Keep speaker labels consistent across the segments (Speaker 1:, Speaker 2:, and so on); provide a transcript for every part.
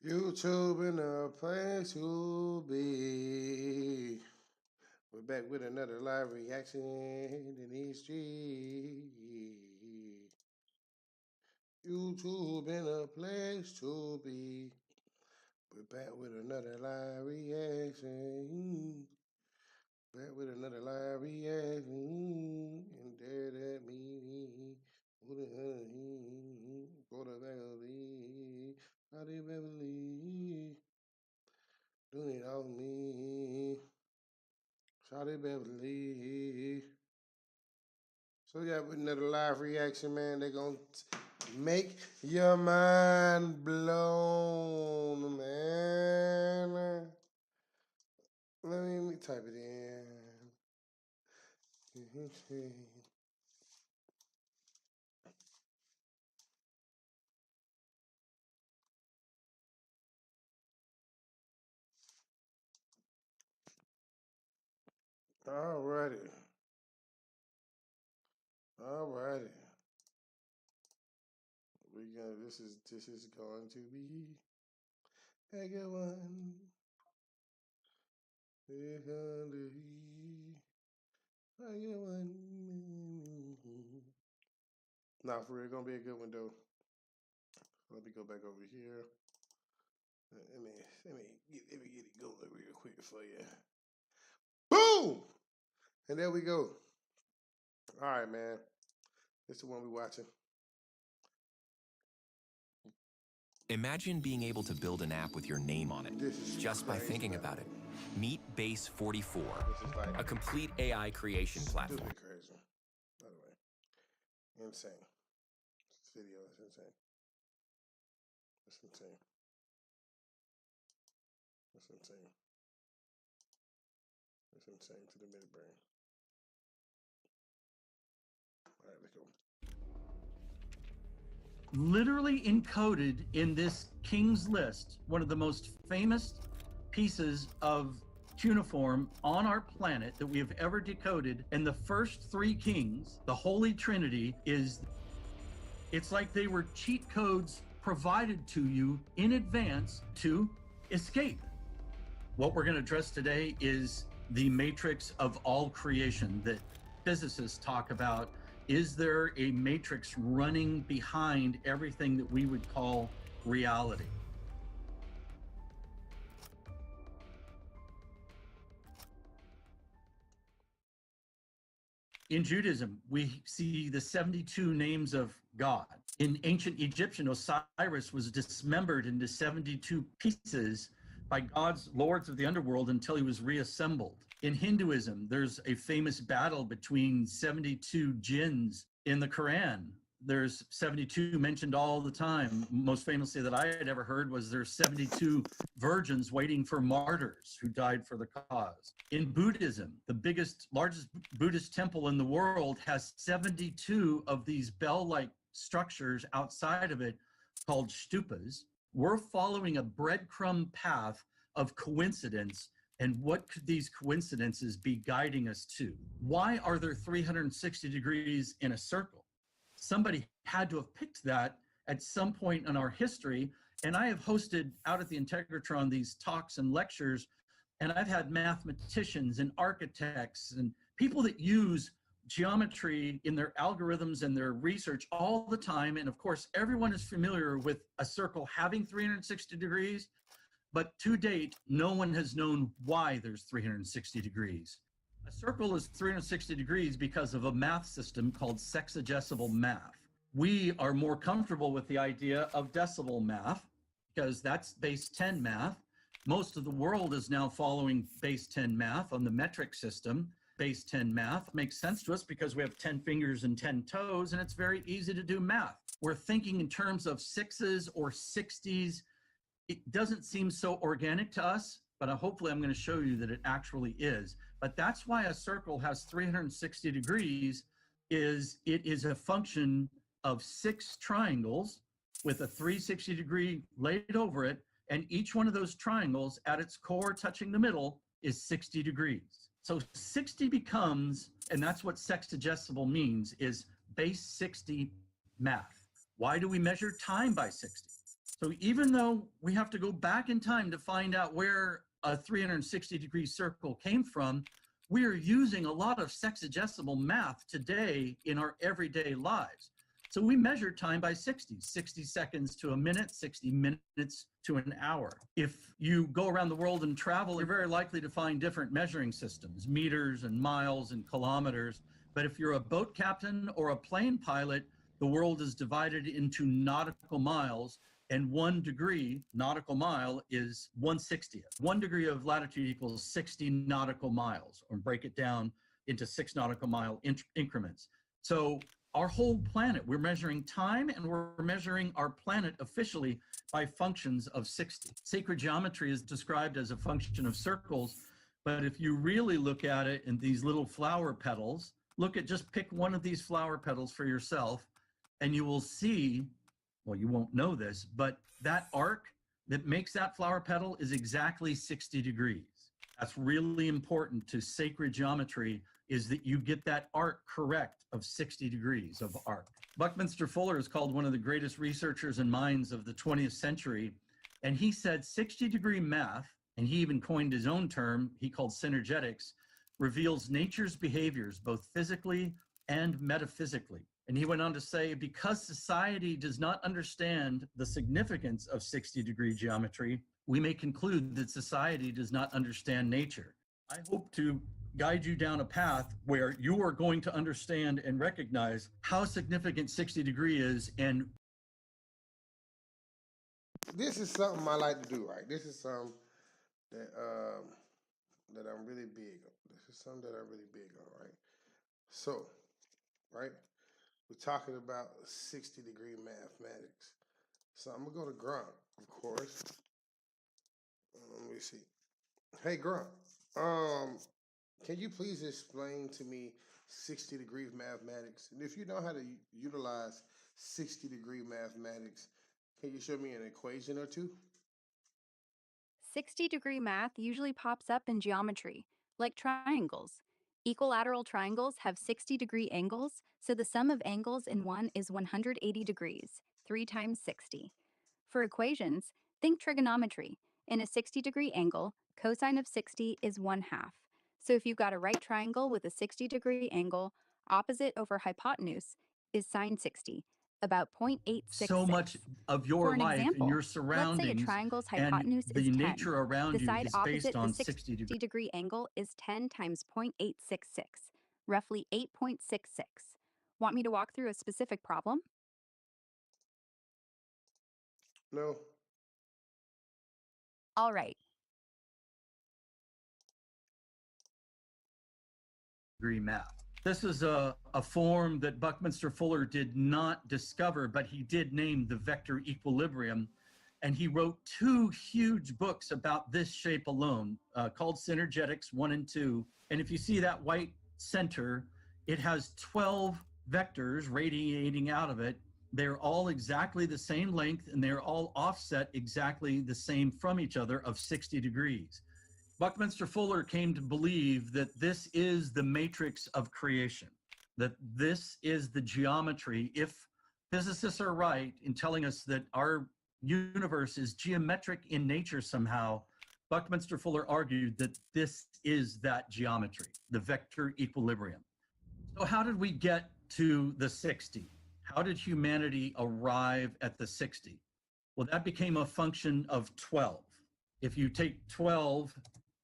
Speaker 1: YouTube in a place to be. We're back with another live reaction in these streets. YouTube in a place to be. We're back with another live reaction. Back with another live reaction. And there that me. Who the hell he? Go to Beverly. How did Beverly? Doing it on me. Shawty Beverly. So we got another live reaction, man. They're gonna make your mind blown, man. Let me type it in. Alrighty. Alrighty. This is going to be a good one. It's going to be a good one. Nah, for real, gonna be a good one though. Let me go back over here. Let me get it going real quick for you. Boom! And there we go. All right, man. This is the one we watching.
Speaker 2: Imagine being able to build an app with your name on it just by thinking about it. Meet Base 44, a complete AI creation platform.
Speaker 1: Crazy, by the way. Insane. This video is insane. It's insane. It's insane. It's insane to the midbrain. All right, let's go.
Speaker 3: Literally encoded in this King's List, one of the most famous pieces of cuneiform on our planet that we have ever decoded. And the first three kings, the Holy Trinity, it's like they were cheat codes provided to you in advance to escape. What we're going to address today is the matrix of all creation that physicists talk about. Is there a matrix running behind everything that we would call reality? In Judaism, we see the 72 names of God. In ancient Egyptian, Osiris was dismembered into 72 pieces by God's lords of the underworld until he was reassembled. In Hinduism, there's a famous battle between 72 jinns in the Quran. There's 72 mentioned all the time. Most famously that I had ever heard was there's 72 virgins waiting for martyrs who died for the cause. In Buddhism, the largest Buddhist temple in the world has 72 of these bell-like structures outside of it called stupas. We're following a breadcrumb path of coincidence. And what could these coincidences be guiding us to? Why are there 360 degrees in a circle? Somebody had to have picked that at some point in our history. And I have hosted out at the Integratron these talks and lectures, and I've had mathematicians and architects and people that use geometry in their algorithms and their research all the time. And of course, everyone is familiar with a circle having 360 degrees. But to date, no one has known why there's 360 degrees. A circle is 360 degrees because of a math system called sexagesimal math. We are more comfortable with the idea of decimal math because that's base 10 math. Most of the world is now following base 10 math on the metric system. Base 10 math makes sense to us because we have 10 fingers and 10 toes, and it's very easy to do math. We're thinking in terms of sixes or 60s. It doesn't seem so organic to us, but hopefully I'm going to show you that it actually is. But that's why a circle has 360 degrees, it is a function of 6 triangles with a 360 degree laid over it, and each one of those triangles at its core touching the middle is 60 degrees. So 60 becomes, and that's what sexagesimal means, is base 60 math. Why do we measure time by 60? So even though we have to go back in time to find out where a 360-degree circle came from, we are using a lot of sexagesimal math today in our everyday lives. So we measure time by 60 seconds to a minute, 60 minutes to an hour. If you go around the world and travel, you're very likely to find different measuring systems, meters and miles and kilometers. But if you're a boat captain or a plane pilot, the world is divided into nautical miles, and 1 degree nautical mile is 1/60th. 1 degree of latitude equals 60 nautical miles, or break it down into 6 nautical mile increments. So our whole planet, we're measuring time, and we're measuring our planet officially by functions of 60. Sacred geometry is described as a function of circles, but if you really look at it in these little flower petals, just pick one of these flower petals for yourself, and you will see, well, you won't know this, but that arc that makes that flower petal is exactly 60 degrees. That's really important to sacred geometry, is that you get that arc correct of 60 degrees of arc. Buckminster Fuller is called one of the greatest researchers and minds of the 20th century. And he said 60-degree math, and he even coined his own term, he called synergetics, reveals nature's behaviors, both physically and metaphysically. And he went on to say, because society does not understand the significance of 60-degree geometry, we may conclude that society does not understand nature. I hope to guide you down a path where you are going to understand and recognize how significant 60 degree is. And
Speaker 1: this is something I like to do, right? This is something that that I'm really big on. This is something that I'm really big on, right? So, right, we're talking about 60-degree mathematics. So I'm gonna go to Grunt, of course. Let me see. Hey Grunt, can you please explain to me 60-degree mathematics? And if you know how to utilize 60-degree mathematics, can you show me an equation or two?
Speaker 4: 60-degree math usually pops up in geometry, like triangles. Equilateral triangles have 60-degree angles, so the sum of angles in one is 180 degrees, 3 times 60. For equations, think trigonometry. In a 60-degree angle, cosine of 60 is 1/2. So if you've got a right triangle with a 60-degree angle, opposite over hypotenuse is sine 60, about 0.866.
Speaker 3: so much of your
Speaker 4: For an
Speaker 3: life
Speaker 4: example,
Speaker 3: and your
Speaker 4: let's say a
Speaker 3: surroundings
Speaker 4: triangle's
Speaker 3: and
Speaker 4: hypotenuse
Speaker 3: the
Speaker 4: is 10.
Speaker 3: nature around
Speaker 4: The
Speaker 3: you
Speaker 4: side
Speaker 3: is based
Speaker 4: opposite
Speaker 3: on
Speaker 4: the
Speaker 3: 60 degrees.
Speaker 4: 60-degree angle is 10 times 0.866, roughly 8.66. Want me to walk through a specific problem?
Speaker 1: No.
Speaker 4: All right.
Speaker 3: Degree math. This is a form that Buckminster Fuller did not discover, but he did name the vector equilibrium. And he wrote 2 huge books about this shape alone, called Synergetics 1 and 2. And if you see that white center, it has 12 vectors radiating out of it. They're all exactly the same length, and they're all offset exactly the same from each other of 60 degrees. Buckminster Fuller came to believe that this is the matrix of creation, that this is the geometry. If physicists are right in telling us that our universe is geometric in nature somehow, Buckminster Fuller argued that this is that geometry, the vector equilibrium. So how did we get to the 60? How did humanity arrive at the 60? Well, that became a function of 12. If you take 12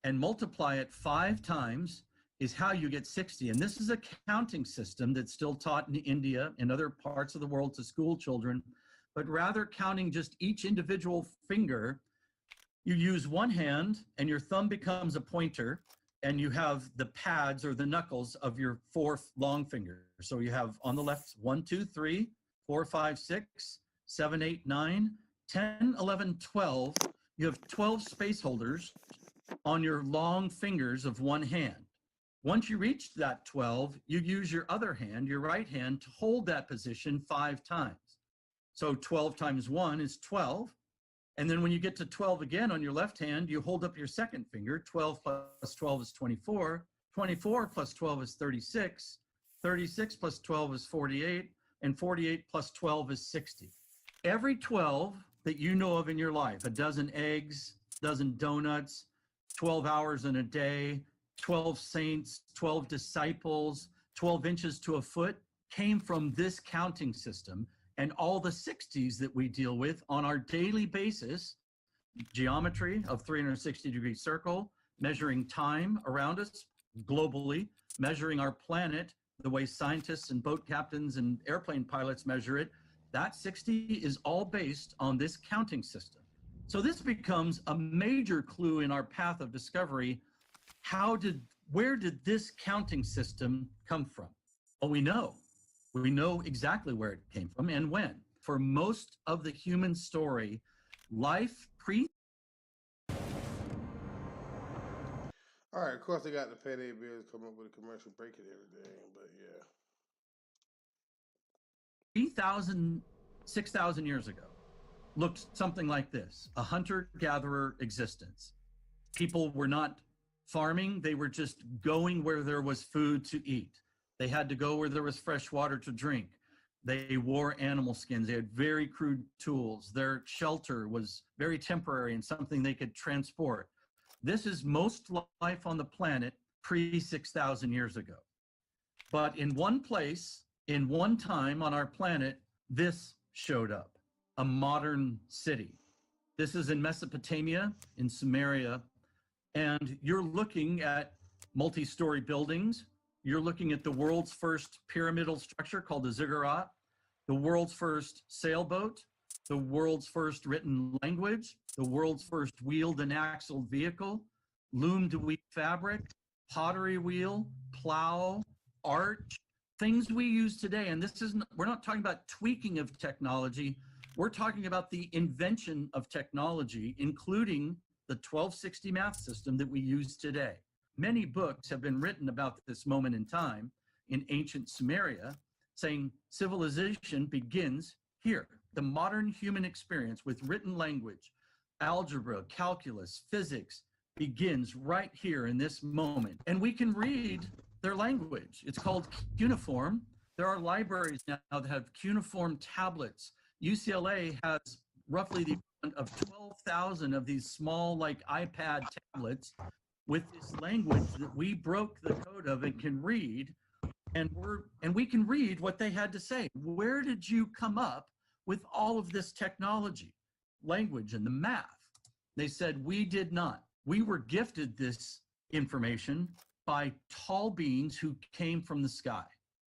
Speaker 3: and multiply it 5 times is how you get 60. And this is a counting system that's still taught in India and other parts of the world to school children. But rather counting just each individual finger, you use one hand and your thumb becomes a pointer, and you have the pads or the knuckles of your 4th long finger. So you have on the left 1, 2, 3, 4, 5, 6, 7, 8, 9, 10, 11, 12. You have 12 space holders on your long fingers of one hand. Once you reach that 12, you use your other hand, your right hand, to hold that position 5 times. So 12 times 1 is 12. And then when you get to 12 again on your left hand, you hold up your second finger. 12 plus 12 is 24. 24 plus 12 is 36. 36 plus 12 is 48. And 48 plus 12 is 60. Every 12 that you know of in your life, a dozen eggs, dozen donuts, 12 hours in a day, 12 saints, 12 disciples, 12 inches to a foot, came from this counting system. And all the 60s that we deal with on our daily basis, geometry of 360-degree circle, measuring time around us globally, measuring our planet the way scientists and boat captains and airplane pilots measure it, that 60 is all based on this counting system. So this becomes a major clue in our path of discovery. Where did this counting system come from? Well, we know exactly where it came from and when. For most of the human story, life
Speaker 1: All right, of course they got the pay their bills, come up with a commercial break and everything, but yeah.
Speaker 3: 3,000, 6,000 years ago looked something like this: a hunter-gatherer existence. People were not farming, they were just going where there was food to eat. They had to go where there was fresh water to drink. They wore animal skins. They had very crude tools. Their shelter was very temporary and something they could transport. This is most life on the planet pre-6,000 years ago. But in one place, in one time on our planet, this showed up, a modern city. This is in Mesopotamia, in Sumeria, and you're looking at multi-story buildings. You're looking at the world's first pyramidal structure called the ziggurat, the world's first sailboat, the world's first written language, the world's first wheeled and axled vehicle, loom to weave fabric, pottery wheel, plow, arch, things we use today. And this isn't, we're not talking about tweaking of technology. We're talking about the invention of technology, including the 1260 math system that we use today. Many books have been written about this moment in time in ancient Sumeria, saying civilization begins here. The modern human experience with written language, algebra, calculus, physics begins right here in this moment. And we can read their language. It's called cuneiform. There are libraries now that have cuneiform tablets. UCLA has roughly the equivalent of 12,000 of these small, like iPad tablets with this language that we broke the code of and can read, and we can read what they had to say. Where did you come up with all of this technology, language, and the math? They said, we did not. We were gifted this information by tall beings who came from the sky.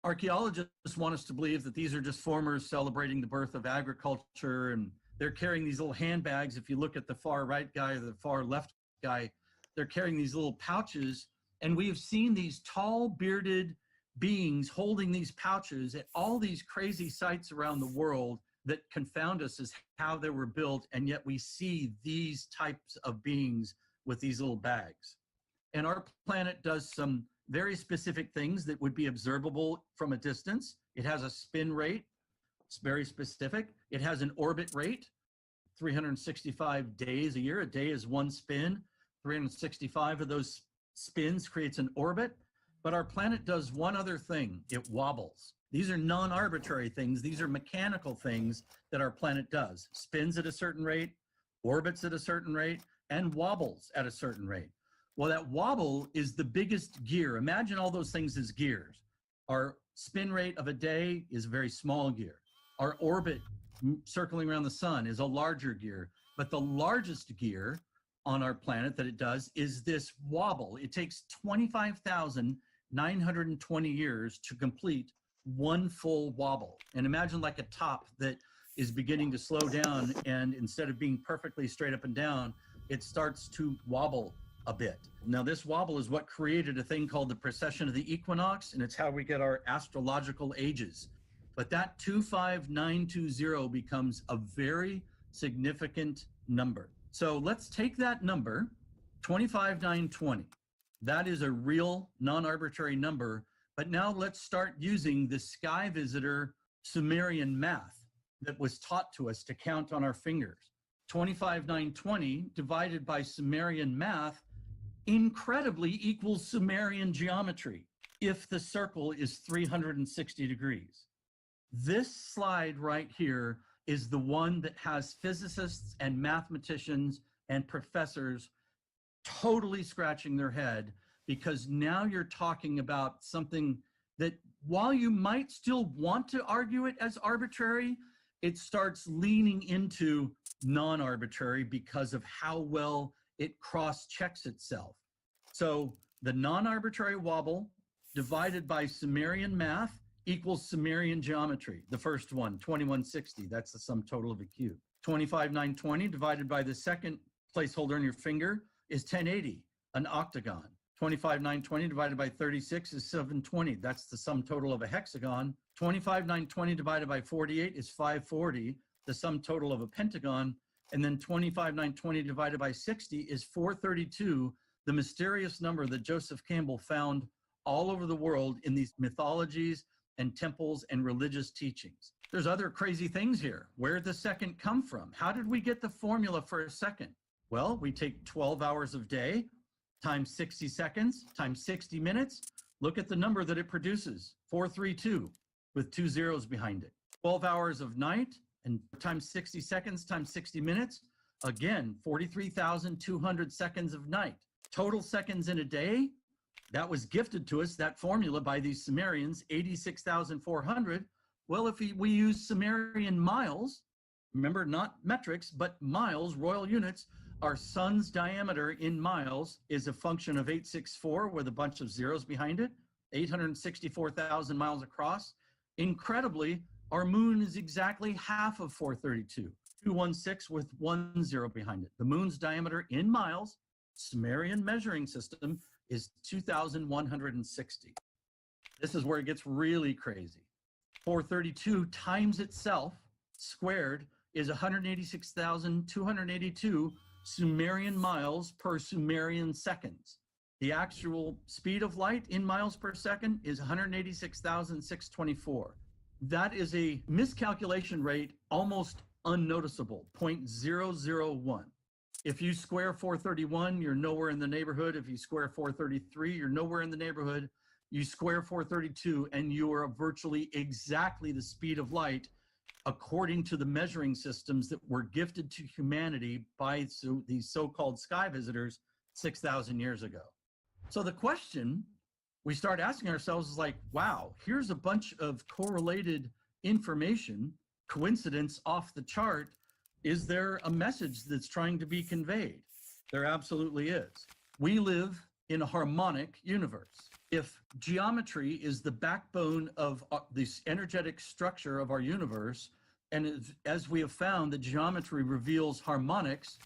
Speaker 3: Archaeologists want us to believe that these are just farmers celebrating the birth of agriculture, and they're carrying these little handbags. If you look at the far right guy or the far left guy, they're carrying these little pouches, and we have seen these tall bearded beings holding these pouches at all these crazy sites around the world that confound us as how they were built, and yet we see these types of beings with these little bags. And our planet does some very specific things that would be observable from a distance. It has a spin rate, it's very specific. It has an orbit rate, 365 days a year. A day is one spin. 365 of those spins creates an orbit. But our planet does one other thing: it wobbles. These are non-arbitrary things. These are mechanical things that our planet does. Spins at a certain rate, orbits at a certain rate, and wobbles at a certain rate. Well, that wobble is the biggest gear. Imagine all those things as gears. Our spin rate of a day is a very small gear. Our orbit circling around the sun is a larger gear. But the largest gear on our planet that it does is this wobble. It takes 25,920 years to complete one full wobble. And imagine like a top that is beginning to slow down, and instead of being perfectly straight up and down, it starts to wobble a bit. Now, this wobble is what created a thing called the precession of the equinox, and it's how we get our astrological ages. But that 25920 becomes a very significant number. So let's take that number, 25,920. That is a real non-arbitrary number. But now let's start using the sky visitor Sumerian math that was taught to us to count on our fingers. 25,920 divided by Sumerian math incredibly equals Sumerian geometry if the circle is 360 degrees. This slide right here is the one that has physicists and mathematicians and professors totally scratching their head, because now you're talking about something that, while you might still want to argue it as arbitrary, it starts leaning into non-arbitrary because of how well it cross-checks itself. So the non-arbitrary wobble divided by Sumerian math equals Sumerian geometry. The first one, 2160, that's the sum total of a cube. 25920 divided by the second placeholder in your finger is 1080, an octagon. 25920 divided by 36 is 720. That's the sum total of a hexagon. 25920 divided by 48 is 540, the sum total of a pentagon. And then 25920 divided by 60 is 432, the mysterious number that Joseph Campbell found all over the world in these mythologies and temples and religious teachings. There's other crazy things here. Where did the second come from? How did we get the formula for a second? Well, we take 12 hours of day times 60 seconds times 60 minutes. Look at the number that it produces, 432, with 2 zeros behind it. 12 hours of night and times 60 seconds times 60 minutes, again, 43,200 seconds of night. Total seconds in a day, that was gifted to us, that formula, by these Sumerians, 86,400. Well, if we use Sumerian miles, remember, not metrics, but miles, royal units, our sun's diameter in miles is a function of 864 with a bunch of zeros behind it, 864,000 miles across. Incredibly, our moon is exactly half of 432, 216 with 1 0 behind it. The moon's diameter in miles, Sumerian measuring system, is 2,160. This is where it gets really crazy. 432 times itself squared is 186,282 Sumerian miles per Sumerian seconds. The actual speed of light in miles per second is 186,624. That is a miscalculation rate almost unnoticeable, 0.001. If you square 431, you're nowhere in the neighborhood. If you square 433, you're nowhere in the neighborhood. You square 432 and you are virtually exactly the speed of light according to the measuring systems that were gifted to humanity by these so-called sky visitors 6,000 years ago. So the question we start asking ourselves is like, wow, here's a bunch of correlated information, coincidence off the chart. Is there a message that's trying to be conveyed? There absolutely is. We live in a harmonic universe. If geometry is the backbone of this energetic structure of our universe, and as we have found that geometry reveals harmonics,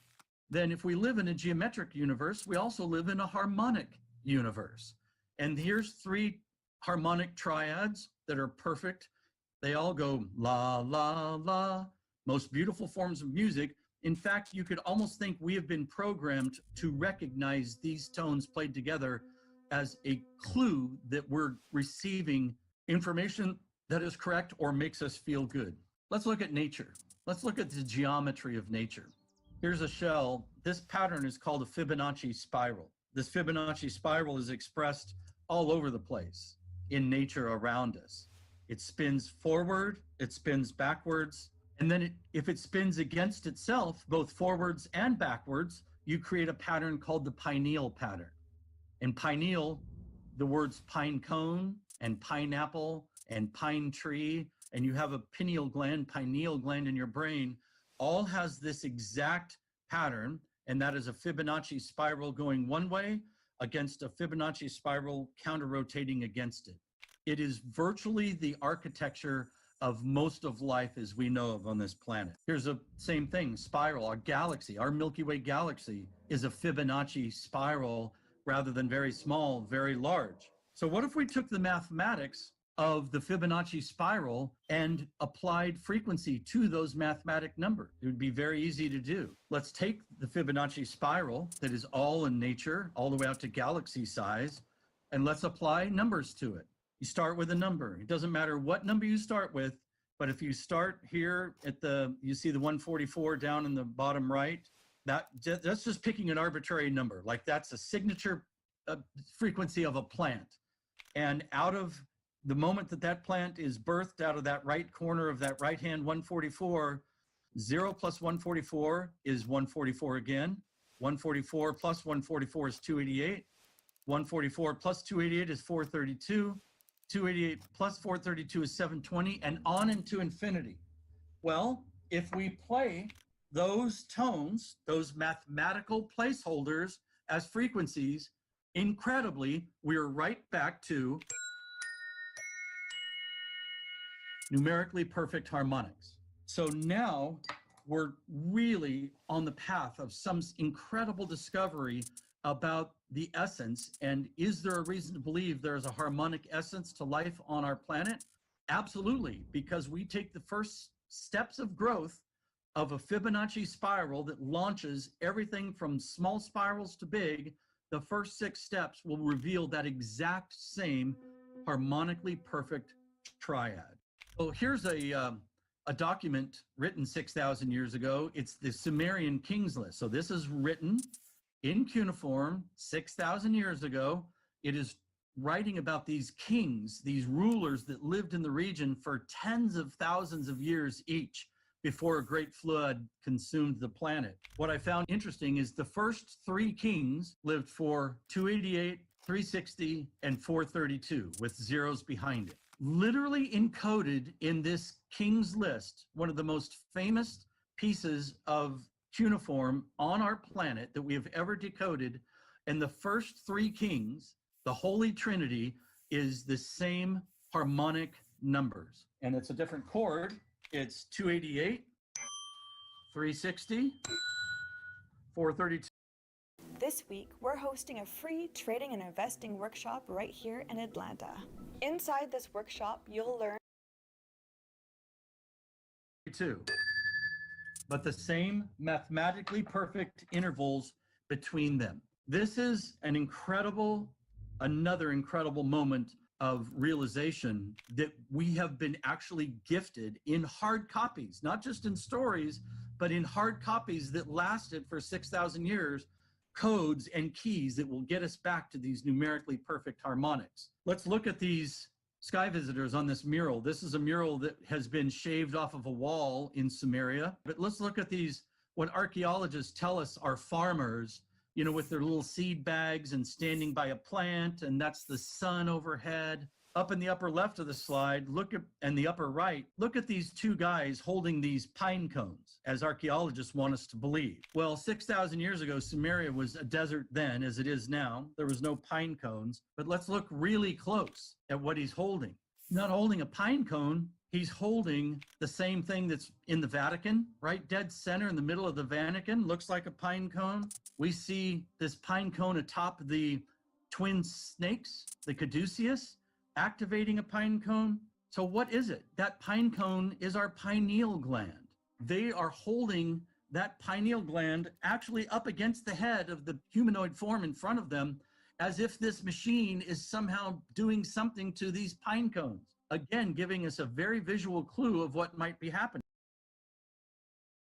Speaker 3: then if we live in a geometric universe, we also live in a harmonic universe. And here's 3 harmonic triads that are perfect. They all go la, la, la. Most beautiful forms of music. In fact, you could almost think we have been programmed to recognize these tones played together as a clue that we're receiving information that is correct or makes us feel good. Let's look at nature. Let's look at the geometry of nature. Here's a shell. This pattern is called a Fibonacci spiral. This Fibonacci spiral is expressed all over the place in nature around us. It spins forward, it spins backwards, and then if it spins against itself, both forwards and backwards, you create a pattern called the pineal pattern. In pineal, the words pine cone and pineapple and pine tree, and you have a pineal gland in your brain, all has this exact pattern, and that is a Fibonacci spiral going one way against a Fibonacci spiral counter-rotating against it. It is virtually the architecture of most of life as we know of on this planet. Here's the same thing, spiral. Our galaxy, our Milky Way galaxy, is a Fibonacci spiral rather than very small, very large. So what if we took the mathematics of the Fibonacci spiral and applied frequency to those mathematic numbers? It would be very easy to do. Let's take the Fibonacci spiral that is all in nature, all the way out to galaxy size, and let's apply numbers to it. You start with a number. It doesn't matter what number you start with, but if you start here at you see the 144 down in the bottom right, that's just picking an arbitrary number. Like that's a signature frequency of a plant. And out of the moment that plant is birthed out of that right corner of that right hand 144, 0 plus 144 is 144 again. 144 plus 144 is 288. 144 plus 288 is 432. 288 plus 432 is 720, and on into infinity. Well, if we play those tones, those mathematical placeholders as frequencies, incredibly, we're right back to numerically perfect harmonics. So now we're really on the path of some incredible discovery about the essence. And is there a reason to believe there's a harmonic essence to life on our planet? Absolutely, because we take the first steps of growth of a Fibonacci spiral that launches everything from small spirals to big. The first 6 steps will reveal that exact same harmonically perfect triad. So here's a document written 6,000 years ago. It's the Sumerian Kings List. So this is written in cuneiform 6,000 years ago. It is writing about these kings, these rulers that lived in the region for tens of thousands of years each before a great flood consumed the planet. What I found interesting is the first 3 kings lived for 288, 360, and 432 with zeros behind it. Literally encoded in this king's list, one of the most famous pieces of cuneiform on our planet that we have ever decoded, and the first 3 kings, the Holy Trinity, is the same harmonic numbers. And it's a different chord. It's 288, 360, 432.
Speaker 5: This week, we're hosting a free trading and investing workshop right here in Atlanta. Inside this workshop, you'll learn
Speaker 3: but the same mathematically perfect intervals between them. This is another incredible moment of realization that we have been actually gifted in hard copies, not just in stories, but in hard copies that lasted for 6,000 years, codes and keys that will get us back to these numerically perfect harmonics. Let's look at these sky visitors on this mural. This is a mural that has been shaved off of a wall in Sumeria. But let's look at these, what archaeologists tell us are farmers, you know, with their little seed bags and standing by a plant, and that's the sun overhead. Up in the upper left of the slide, and the upper right, look at these 2 guys holding these pine cones, as archaeologists want us to believe. Well, 6,000 years ago, Sumeria was a desert then, as it is now. There was no pine cones, but let's look really close at what he's holding. He's not holding a pine cone, he's holding the same thing that's in the Vatican, right dead center in the middle of the Vatican, looks like a pine cone. We see this pine cone atop the twin snakes, the caduceus, activating a pine cone. So what is it? That pine cone is our pineal gland. They are holding that pineal gland actually up against the head of the humanoid form in front of them, as if this machine is somehow doing something to these pine cones. Again, giving us a very visual clue of what might be happening.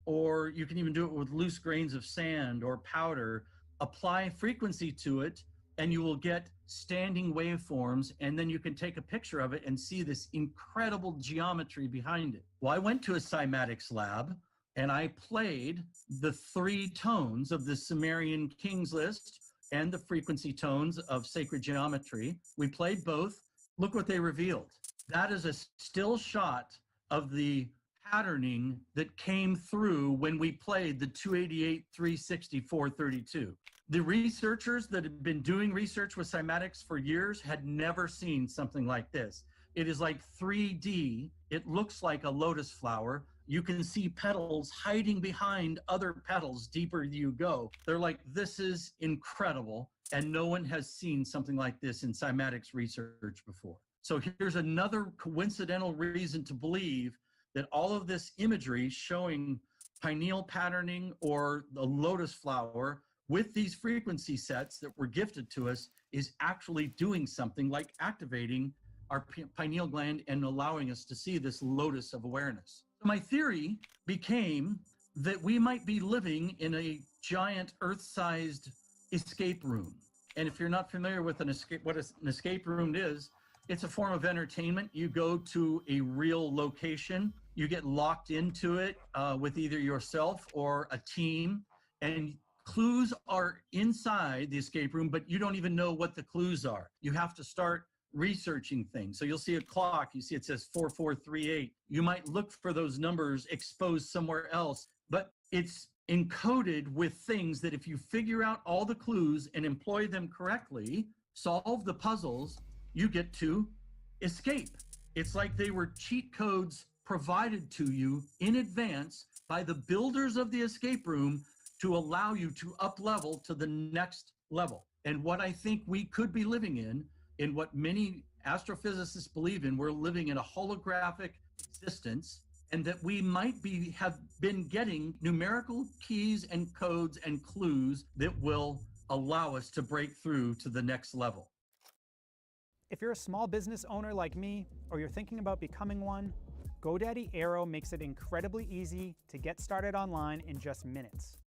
Speaker 3: Or you can even do it with loose grains of sand or powder. Apply frequency to it, and you will get standing waveforms, and then you can take a picture of it and see this incredible geometry behind it. Well, I went to a cymatics lab, and I played the 3 tones of the Sumerian Kings List and the frequency tones of sacred geometry. We played both. Look what they revealed. That is a still shot of the patterning that came through when we played the 288, 360, 432. The researchers that had been doing research with cymatics for years had never seen something like this. It is like 3D. It looks like a lotus flower. You can see petals hiding behind other petals deeper you go. They're like, this is incredible. And no one has seen something like this in cymatics research before. So here's another coincidental reason to believe that all of this imagery showing pineal patterning or the lotus flower with these frequency sets that were gifted to us is actually doing something like activating our pineal gland and allowing us to see this lotus of awareness. My theory became that we might be living in a giant Earth-sized escape room. And if you're not familiar with what an escape room is, it's a form of entertainment. You go to a real location you get locked into it with either yourself or a team, and clues are inside the escape room, but you don't even know what the clues are. You have to start researching things. So you'll see a clock, you see it says 4438. You might look for those numbers exposed somewhere else, but it's encoded with things that if you figure out all the clues and employ them correctly, solve the puzzles, you get to escape. It's like they were cheat codes provided to you in advance by the builders of the escape room to allow you to up level to the next level. And what I think we could be living in what many astrophysicists believe in, we're living in a holographic existence, and that we might have been getting numerical keys and codes and clues that will allow us to break through to the next level.
Speaker 6: If you're a small business owner like me, or you're thinking about becoming one, GoDaddy Aero makes it incredibly easy to get started online in just minutes.